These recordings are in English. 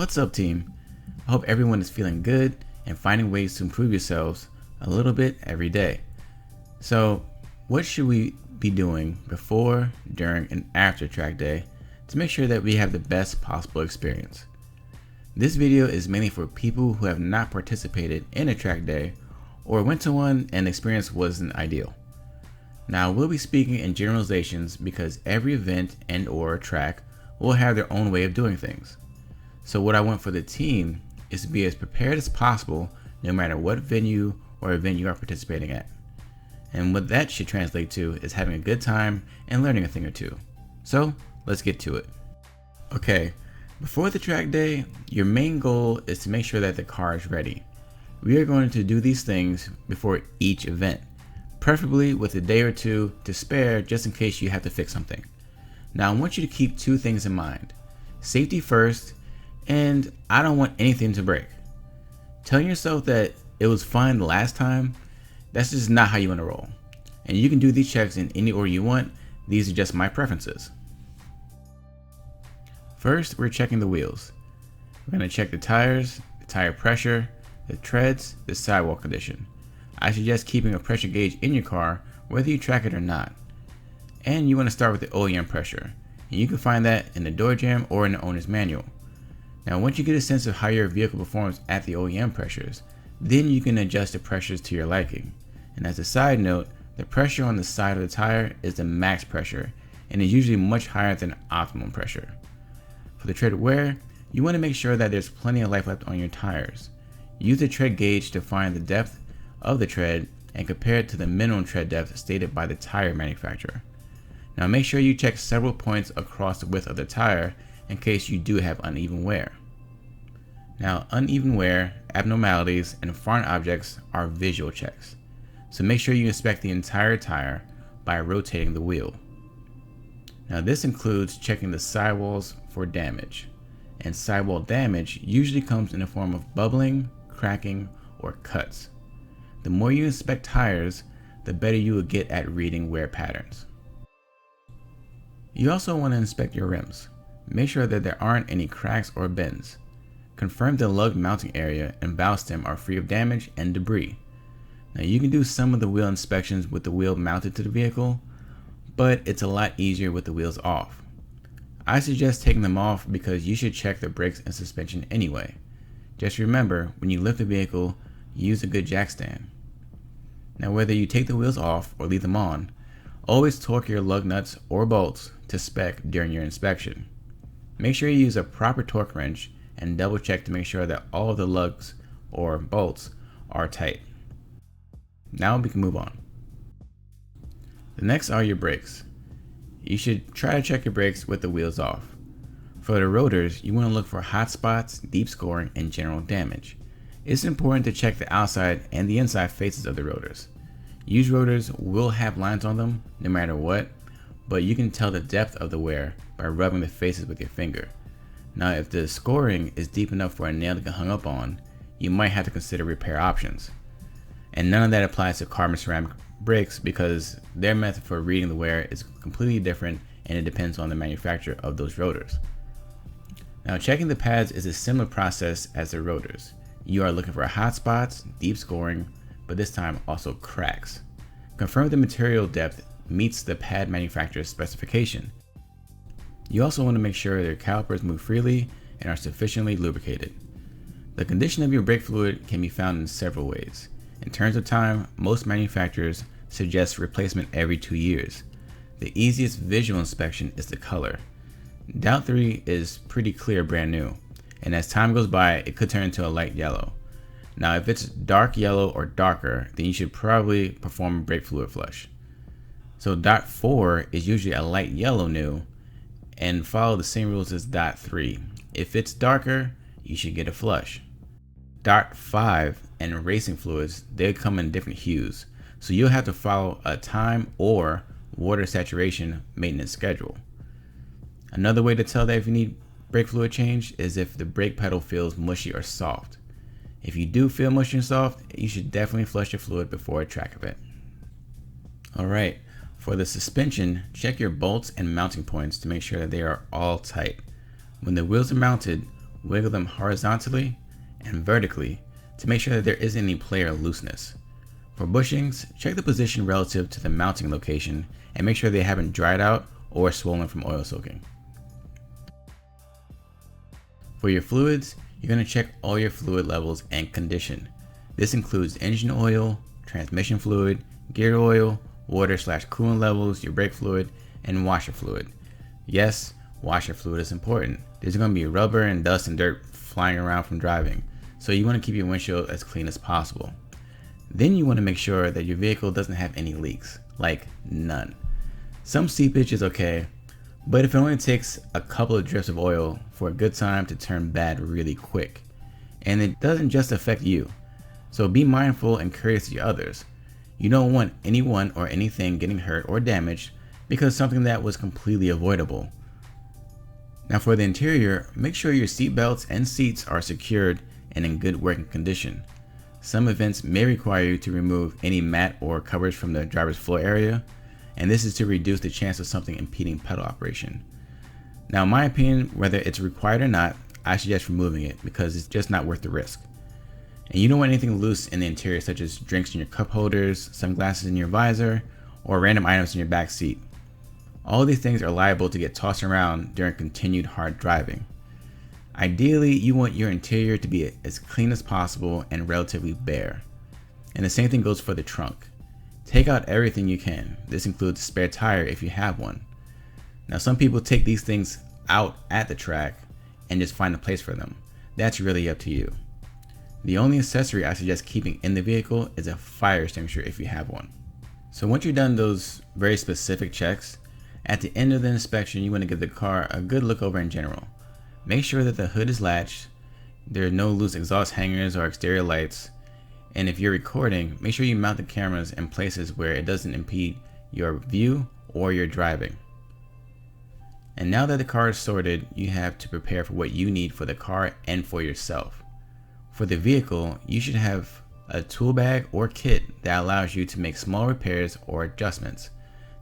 What's up, team? I hope everyone is feeling good and finding ways to improve yourselves a little bit every day. So, what should we be doing before, during, and after track day to make sure that we have the best possible experience? This video is mainly for people who have not participated in a track day or went to one and the experience wasn't ideal. Now, we'll be speaking in generalizations because every event and or track will have their own way of doing things. So what I want for the team is to be as prepared as possible no matter what venue or event you are participating at. And what that should translate to is having a good time and learning a thing or two. So let's get to it. Okay, before the track day, your main goal is to make sure that the car is ready. We are going to do these things before each event, preferably with a day or two to spare just in case you have to fix something. Now I want you to keep two things in mind: safety first, and I don't want anything to break. Telling yourself that it was fine the last time, that's just not how you want to roll. And you can do these checks in any order you want. These are just my preferences. First, we're checking the wheels. We're going to check the tires, the tire pressure, the treads, the sidewall condition. I suggest keeping a pressure gauge in your car whether you track it or not. And you want to start with the OEM pressure. And you can find that in the door jam or in the owner's manual. Now once you get a sense of how your vehicle performs at the OEM pressures, then you can adjust the pressures to your liking. And as a side note, the pressure on the side of the tire is the max pressure and is usually much higher than optimum pressure. For the tread wear, you want to make sure that there's plenty of life left on your tires. Use the tread gauge to find the depth of the tread and compare it to the minimum tread depth stated by the tire manufacturer. Now make sure you check several points across the width of the tire in case you do have uneven wear. Now, uneven wear, abnormalities, and foreign objects are visual checks, so make sure you inspect the entire tire by rotating the wheel. Now this includes checking the sidewalls for damage, and sidewall damage usually comes in the form of bubbling, cracking, or cuts. The more you inspect tires, the better you will get at reading wear patterns. You also want to inspect your rims. Make sure that there aren't any cracks or bends. Confirm the lug mounting area and bow stem are free of damage and debris. Now you can do some of the wheel inspections with the wheel mounted to the vehicle, but it's a lot easier with the wheels off. I suggest taking them off because you should check the brakes and suspension anyway. Just remember, when you lift the vehicle, use a good jack stand. Now whether you take the wheels off or leave them on, always torque your lug nuts or bolts to spec during your inspection. Make sure you use a proper torque wrench and double check to make sure that all of the lugs or bolts are tight. Now we can move on. The next are your brakes. You should try to check your brakes with the wheels off. For the rotors, you want to look for hot spots, deep scoring, and general damage. It's important to check the outside and the inside faces of the rotors. Used rotors will have lines on them no matter what, but you can tell the depth of the wear by rubbing the faces with your finger. Now if the scoring is deep enough for a nail to get hung up on, you might have to consider repair options. And none of that applies to carbon ceramic brakes because their method for reading the wear is completely different and it depends on the manufacturer of those rotors. Now checking the pads is a similar process as the rotors. You are looking for hot spots, deep scoring, but this time also cracks. Confirm the material depth meets the pad manufacturer's specification. You also want to make sure their calipers move freely and are sufficiently lubricated. The condition of your brake fluid can be found in several ways. In terms of time, most manufacturers suggest replacement every 2 years. The easiest visual inspection is the color. Doubt 3 is pretty clear brand new, and as time goes by, it could turn into a light yellow. Now if it's dark yellow or darker, then you should probably perform a brake fluid flush. So dot 4 is usually a light yellow new, and follow the same rules as dot 3. If it's darker, you should get a flush. Dot 5 and racing fluids, they come in different hues, so you'll have to follow a time or water saturation maintenance schedule. Another way to tell that if you need brake fluid change is if the brake pedal feels mushy or soft. If you do feel mushy and soft, you should definitely flush your fluid before a track event. Alright, for the suspension, check your bolts and mounting points to make sure that they are all tight. When the wheels are mounted, wiggle them horizontally and vertically to make sure that there isn't any play or looseness. For bushings, check the position relative to the mounting location and make sure they haven't dried out or swollen from oil soaking. For your fluids, you're going to check all your fluid levels and condition. This includes engine oil, transmission fluid, gear oil, water/coolant levels, your brake fluid, and washer fluid. Yes, washer fluid is important. There's going to be rubber and dust and dirt flying around from driving, so you want to keep your windshield as clean as possible. Then you want to make sure that your vehicle doesn't have any leaks, like none. Some seepage is okay, but if it only takes a couple of drips of oil for a good time to turn bad really quick, and it doesn't just affect you. So be mindful and courteous to others. You don't want anyone or anything getting hurt or damaged because something that was completely avoidable. Now for the interior, make sure your seat belts and seats are secured and in good working condition. Some events may require you to remove any mat or covers from the driver's floor area, and this is to reduce the chance of something impeding pedal operation. Now in my opinion, whether it's required or not, I suggest removing it because it's just not worth the risk. And you don't want anything loose in the interior, such as drinks in your cup holders, sunglasses in your visor, or random items in your back seat. All these things are liable to get tossed around during continued hard driving. Ideally, you want your interior to be as clean as possible and relatively bare. And the same thing goes for the trunk. Take out everything you can. This includes a spare tire if you have one. Now some people take these things out at the track and just find a place for them. That's really up to you. The only accessory I suggest keeping in the vehicle is a fire extinguisher if you have one. So once you've done those very specific checks, at the end of the inspection you want to give the car a good look over in general. Make sure that the hood is latched, there are no loose exhaust hangers or exterior lights, and if you're recording, make sure you mount the cameras in places where it doesn't impede your view or your driving. And now that the car is sorted, you have to prepare for what you need for the car and for yourself. For the vehicle, you should have a tool bag or kit that allows you to make small repairs or adjustments.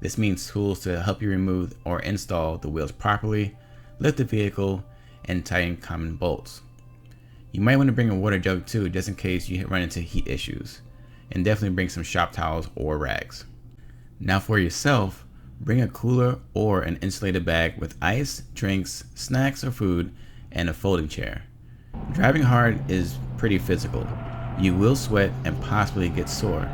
This means tools to help you remove or install the wheels properly, lift the vehicle, and tighten common bolts. You might want to bring a water jug too, just in case you run into heat issues, and definitely bring some shop towels or rags. Now for yourself, bring a cooler or an insulated bag with ice, drinks, snacks or food, and a folding chair. Driving hard is pretty physical. You will sweat and possibly get sore.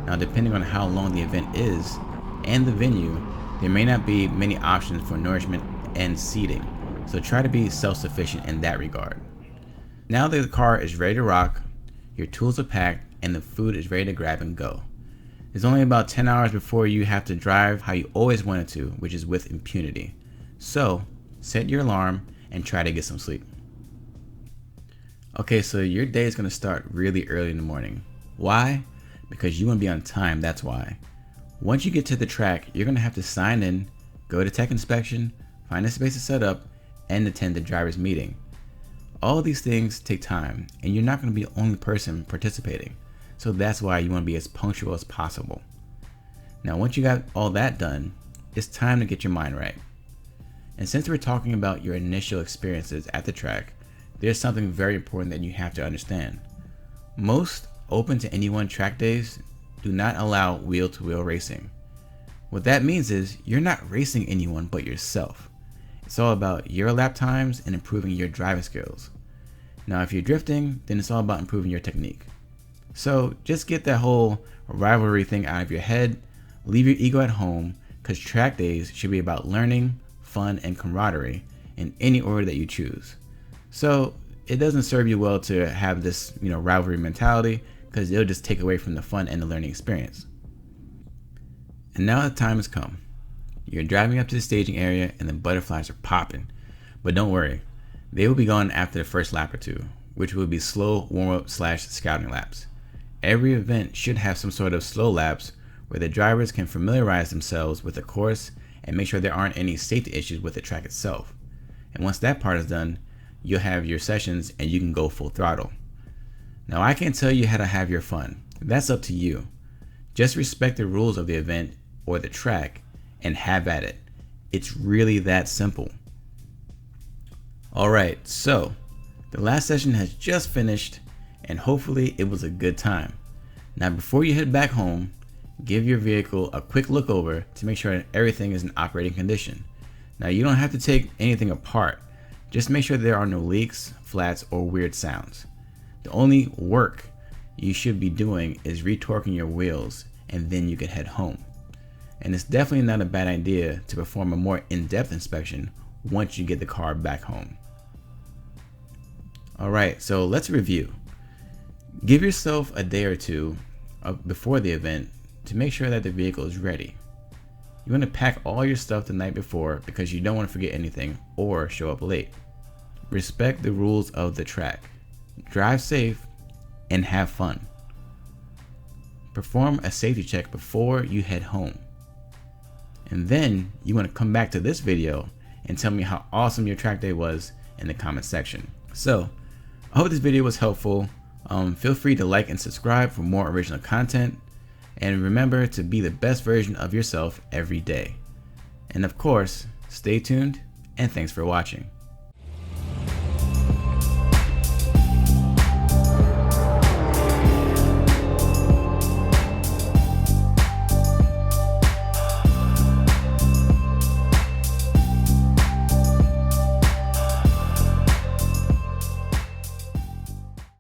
Now depending on how long the event is and the venue, there may not be many options for nourishment and seating, so try to be self-sufficient in that regard. Now that the car is ready to rock, your tools are packed, and the food is ready to grab and go. It's only about 10 hours before you have to drive how you always wanted to, which is with impunity. So set your alarm and try to get some sleep. Okay, so your day is going to start really early in the morning. Why? Because you want to be on time, that's why. Once you get to the track, you're going to have to sign in, go to tech inspection, find a space to set up, and attend the driver's meeting. All these things take time, and you're not going to be the only person participating. So that's why you want to be as punctual as possible. Now, once you got all that done, it's time to get your mind right. And since we're talking about your initial experiences at the track, there's something very important that you have to understand. Most open to anyone track days do not allow wheel-to-wheel racing. What that means is you're not racing anyone but yourself. It's all about your lap times and improving your driving skills. Now, if you're drifting, then it's all about improving your technique. So just get that whole rivalry thing out of your head, leave your ego at home, because track days should be about learning, fun, and camaraderie in any order that you choose. So it doesn't serve you well to have this, rivalry mentality, because it'll just take away from the fun and the learning experience. And now the time has come. You're driving up to the staging area and the butterflies are popping. But don't worry, they will be gone after the first lap or two, which will be slow warm-up / scouting laps. Every event should have some sort of slow laps where the drivers can familiarize themselves with the course and make sure there aren't any safety issues with the track itself. And once that part is done, you'll have your sessions and you can go full throttle. Now, I can't tell you how to have your fun. That's up to you. Just respect the rules of the event or the track and have at it. It's really that simple. Alright, so The last session has just finished, and hopefully it was a good time. Now before you head back home, give your vehicle a quick look over to make sure that everything is in operating condition. Now you don't have to take anything apart, just make sure there are no leaks, flats, or weird sounds. The only work you should be doing is retorquing your wheels, and then you can head home. And it's definitely not a bad idea to perform a more in-depth inspection once you get the car back home. Alright, so let's review. Give yourself a day or two before the event to make sure that the vehicle is ready. You want to pack all your stuff the night before because you don't want to forget anything or show up late. Respect the rules of the track. Drive safe and have fun. Perform a safety check before you head home. And then you want to come back to this video and tell me how awesome your track day was in the comment section. So, I hope this video was helpful. Feel free to like and subscribe for more original content. And remember to be the best version of yourself every day. And of course, stay tuned and thanks for watching.